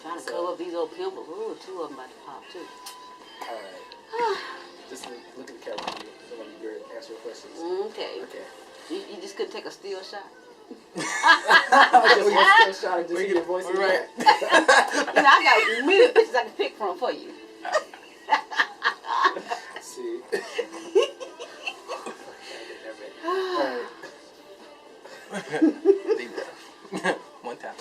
Trying to cover up these old pimples. Ooh, 2 of them about to pop too. Alright. Just look at the camera when you answer your questions. Okay. You just couldn't take a still shot? Just one still shot and just hear your voice. Right. I got many pictures I can pick from for you. See. Alright. Deep breath. One time.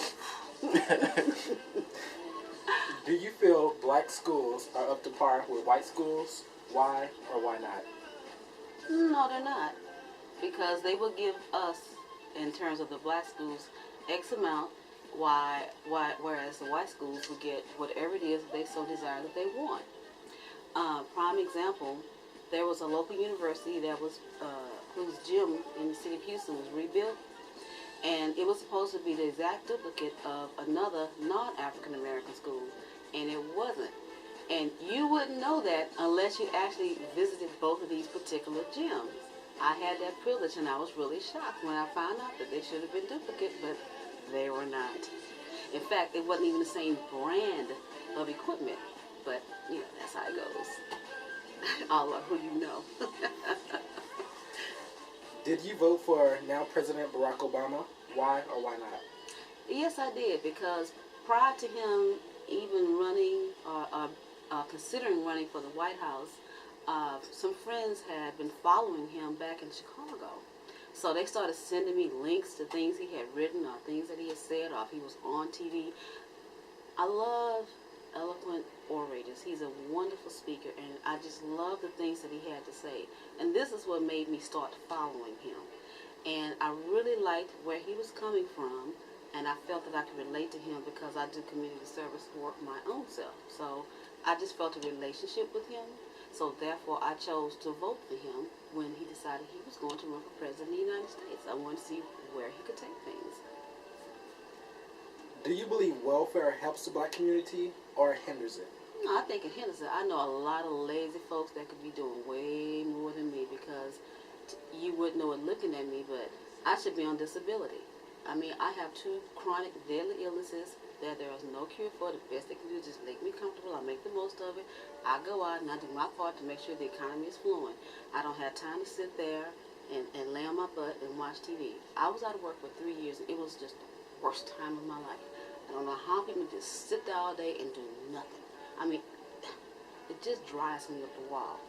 Do you feel black schools are up to par with white schools? Why or why not? No, they're not. Because they will give us, in terms of the black schools, X amount, whereas the white schools will get whatever it is that they so desire that they want. Prime example, there was a local university that was whose gym in the city of Houston was rebuilt, and it was supposed to be the exact duplicate of another non-African American school, and it wasn't. And you wouldn't know that unless you actually visited both of these particular gyms. I had that privilege, and I was really shocked when I found out that they should have been duplicate, but they were not. In fact, it wasn't even the same brand of equipment, but you know, that's how it goes. All of who you know. Did you vote for now President Barack Obama? Why or why not? Yes, I did, because prior to him even running or considering running for the White House, some friends had been following him back in Chicago. So they started sending me links to things he had written or things that he had said or if he was on TV. I love eloquent orators. He's a wonderful speaker, and I just love the things that he had to say. And this is what made me start following him. And I really liked where he was coming from, and I felt that I could relate to him because I do community service for my own self. So I just felt a relationship with him. So therefore, I chose to vote for him when he decided he was going to run for president of the United States. I wanted to see where he could take things. Do you believe welfare helps the black community or hinders it? No, I think it hinders it. I know a lot of lazy folks that could be doing way more than me because you wouldn't know it looking at me, but I should be on disability. I mean, I have 2 chronic deadly illnesses that there is no cure for. The best they can do is just make me comfortable. I make the most of it. I go out and I do my part to make sure the economy is flowing. I don't have time to sit there and lay on my butt and watch TV. I was out of work for 3 years, and it was just the worst time of my life. I don't know how people just sit there all day and do nothing. I mean, it just drives me up the wall.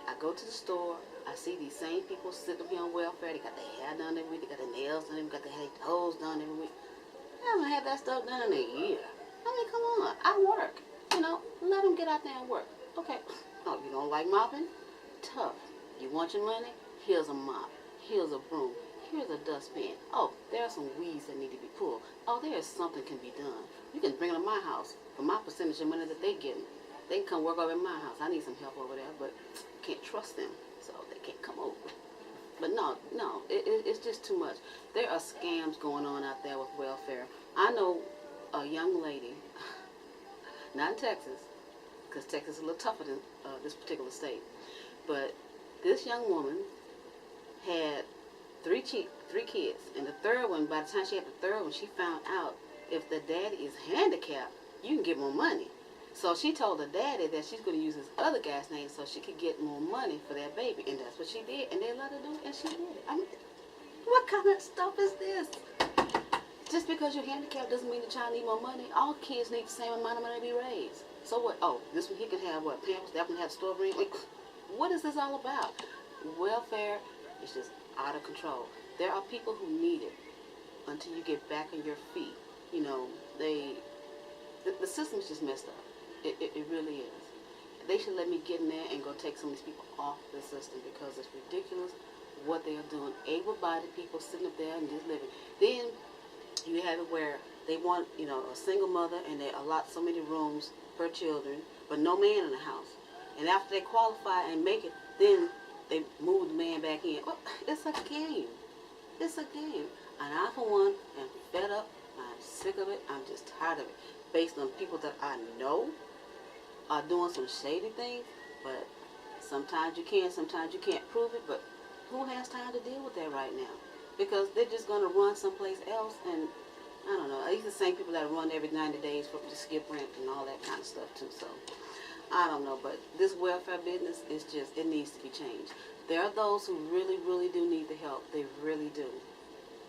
I go to the store, I see these same people sitting up here on welfare. They got their hair done every week, they got their nails done, they got their toes done every week. I haven't had that stuff done in a year. I mean, come on, I work. You know, let them get out there and work. Okay, oh, you don't like mopping? Tough. You want your money? Here's a mop. Here's a broom. Here's a dustpan. Oh, there are some weeds that need to be pulled. Oh, there's something can be done. You can bring it to my house for my percentage of money that they get me. They can come work over in my house. I need some help over there, but can't trust them, so they can't come over. But no, it's just too much. There are scams going on out there with welfare. I know a young lady, not in Texas, because Texas is a little tougher than this particular state, but this young woman had three kids, and the third one, by the time she had the third one, she found out if the daddy is handicapped, you can get more money. So she told the daddy that she's going to use his other guy's name so she could get more money for that baby, and that's what she did, and they let her do it, and she did it. I mean, what kind of stuff is this? Just because you're handicapped doesn't mean the child need more money. All kids need the same amount of money to be raised. So what? Oh, this one he can have what? Pampers, that one have store brand. Like, what is this all about? Welfare is just out of control. There are people who need it until you get back on your feet. You know, the system is just messed up. It really is. They should let me get in there and go take some of these people off the system because it's ridiculous what they are doing. Able-bodied people sitting up there and just living. Then you have it where they want, you know, a single mother and they allot so many rooms per children, but no man in the house. And after they qualify and make it, then they move the man back in. Well, it's a game. It's a game. And I, for one, am fed up. I'm sick of it. I'm just tired of it. Based on people that I know are doing some shady things, but sometimes you can, sometimes you can't prove it, but who has time to deal with that right now? Because they're just going to run someplace else, and I don't know. These are the same people that run every 90 days for the skip rent and all that kind of stuff too. So I don't know, but this welfare business is just, it needs to be changed. There are those who really, really do need the help. They really do.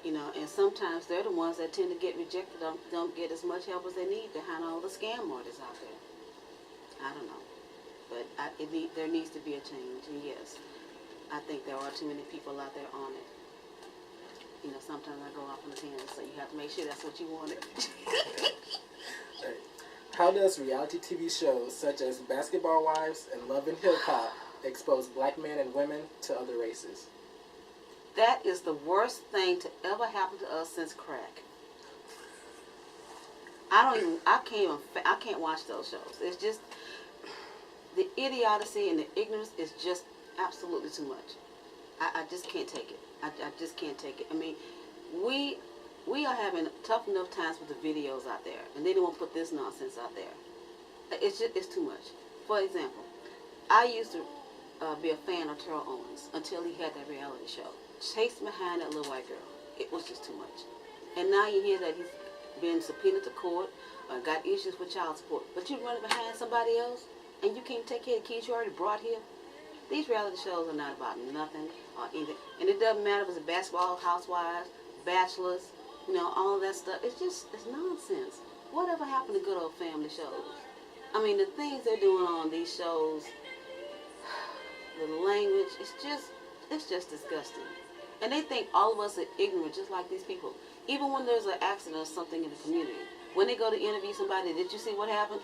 You know, and sometimes they're the ones that tend to get rejected, don't get as much help as they need behind all the scam artists out there. I don't know. But there needs to be a change. And yes, I think there are too many people out there on it. You know, sometimes I go off on a tangent, so you have to make sure that's what you wanted. How does reality TV shows such as Basketball Wives and Love and Hip Hop expose black men and women to other races? That is the worst thing to ever happen to us since crack. I can't watch those shows. It's just, the idiocy and the ignorance is just absolutely too much. I just can't take it. I just can't take it. I mean, we are having tough enough times with the videos out there, and they don't want to put this nonsense out there. It's too much. For example, I used to be a fan of Terrell Owens until he had that reality show. Chased behind that little white girl. It was just too much. And now you hear that he's been subpoenaed to court, got issues with child support. But you running behind somebody else, and you can't take care of the kids you already brought here. These reality shows are not about nothing or anything. And it doesn't matter if it's a basketball, housewives, bachelors, you know, all of that stuff. It's nonsense. Whatever happened to good old family shows? I mean, the things they're doing on these shows, the language, it's just disgusting. And they think all of us are ignorant, just like these people. Even when there's an accident or something in the community, when they go to interview somebody, did you see what happened?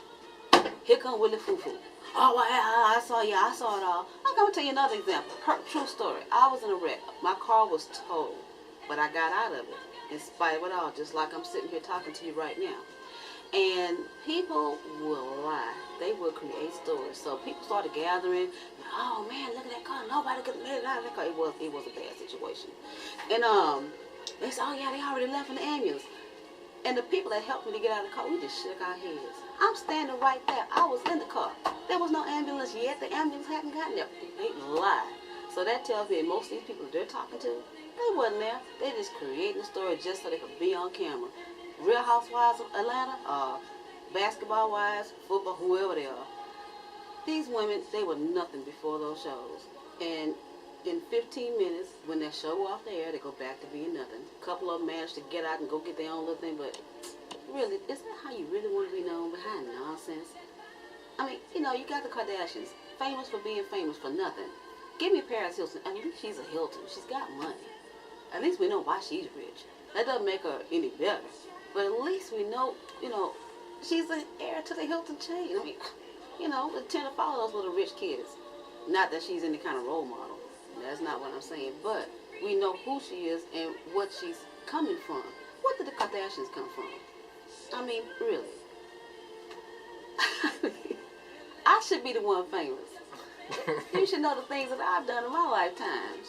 Here come Willie Foo-Foo. Oh, I saw it all. I'm going to tell you another example. True story. I was in a wreck. My car was towed, but I got out of it in spite of it all, just like I'm sitting here talking to you right now. And people will lie. They will create stories. So people started gathering. Oh man, look at that car. Nobody could have made it out of that car. It was a bad situation. And they said, oh yeah, they already left in the ambulance. And the people that helped me to get out of the car, we just shook our heads. I'm standing right there. I was in the car. There was no ambulance yet. The ambulance hadn't gotten there. They lied. So that tells me most of these people they're talking to, they wasn't there. They just creating a story just so they could be on camera. Real Housewives of Atlanta, Basketball Wives, football, whoever they are. These women, they were nothing before those shows. And in 15 minutes, when that show off the air, they go back to being nothing. A couple of them managed to get out and go get their own little thing, but really, is that how you really want to be known, behind nonsense? I mean, you know, you got the Kardashians, famous for being famous for nothing. Give me Paris Hilton. I mean, she's a Hilton. She's got money. At least we know why she's rich. That doesn't make her any better. But at least we know, you know, she's an heir to the Hilton chain. I mean, you know, we tend to follow those little rich kids. Not that she's any kind of role model. That's not what I'm saying. But we know who she is and what she's coming from. Where did the Kardashians come from? I mean, really. I should be the one famous. You should know the things that I've done in my lifetime.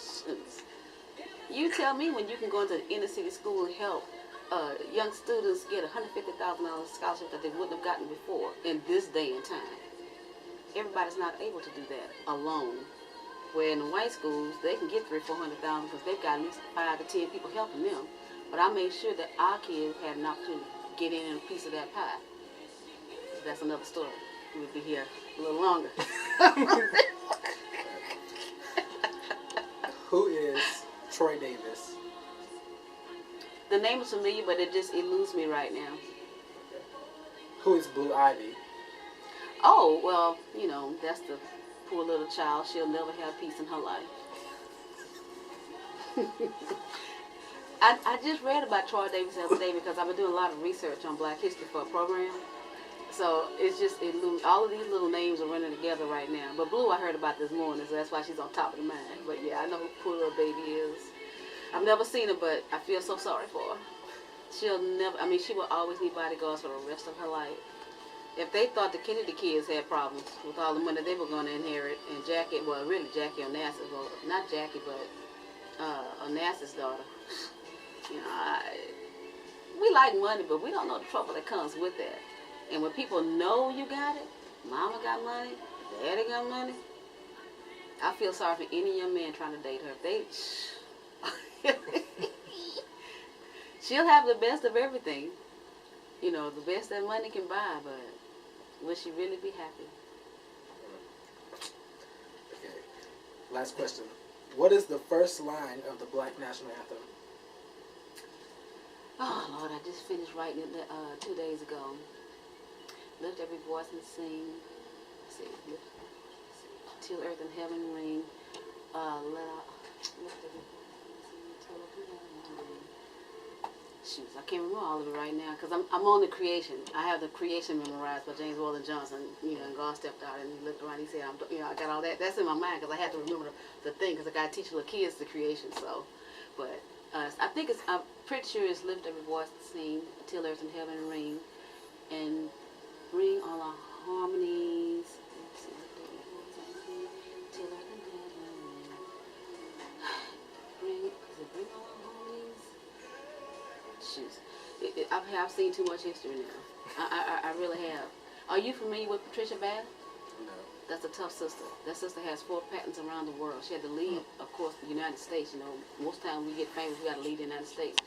You tell me when you can go into the inner city school and help young students get a $150,000 scholarship that they wouldn't have gotten before in this day and time. Everybody's not able to do that alone. Where in the white schools, they can get $300,000, $400,000 because they've got at least 5 to 10 people helping them. But I made sure that our kids had an opportunity to get in a piece of that pie. That's another story. We'll be here a little longer. Who is Troy Davis? The name is familiar, but it just eludes me right now. Who is Blue Ivy? Oh, well, you know, that's the poor little child. She'll never have peace in her life. I just read about Troy Davis the other day because I've been doing a lot of research on Black history for a program. So it's just, all of these little names are running together right now. But Blue I heard about this morning, so that's why she's on top of the mind. But yeah, I know who poor little baby is. I've never seen her, but I feel so sorry for her. She will always need bodyguards for the rest of her life. If they thought the Kennedy kids had problems with all the money they were going to inherit, and Jackie Onassis, well, not Jackie, but Onassis' daughter, you know, we like money, but we don't know the trouble that comes with that. And when people know you got it, mama got money, daddy got money, I feel sorry for any young man trying to date her. If they, She'll have the best of everything. You know, the best that money can buy, but will she really be happy? Okay. Last question. What is the first line of the Black National Anthem? Oh, Lord, I just finished writing it 2 days ago. Lift every voice and sing. Let's see. Till earth and heaven ring. Lift every voice and sing. Till earth and heaven ring. Shoot, I can't remember all of it right now because I'm on the creation. I have the creation memorized by James Weldon Johnson. You know, and God stepped out and he looked around. He said, I got all that. That's in my mind because I had to remember the thing because I got to teach little kids the creation. So, but I think I'm pretty sure it's lift every voice and sing till earth and heaven ring, and bring all our harmonies. Let's see, lift every voice and sing till earth and heaven ring. Bring all our harmonies. Shoot. I've seen too much history now. I really have. Are you familiar with Patricia Bath? No. That's a tough sister. That sister has 4 patents around the world. She had to lead, of course, the United States. You know, most times we get famous, we got to lead the United States.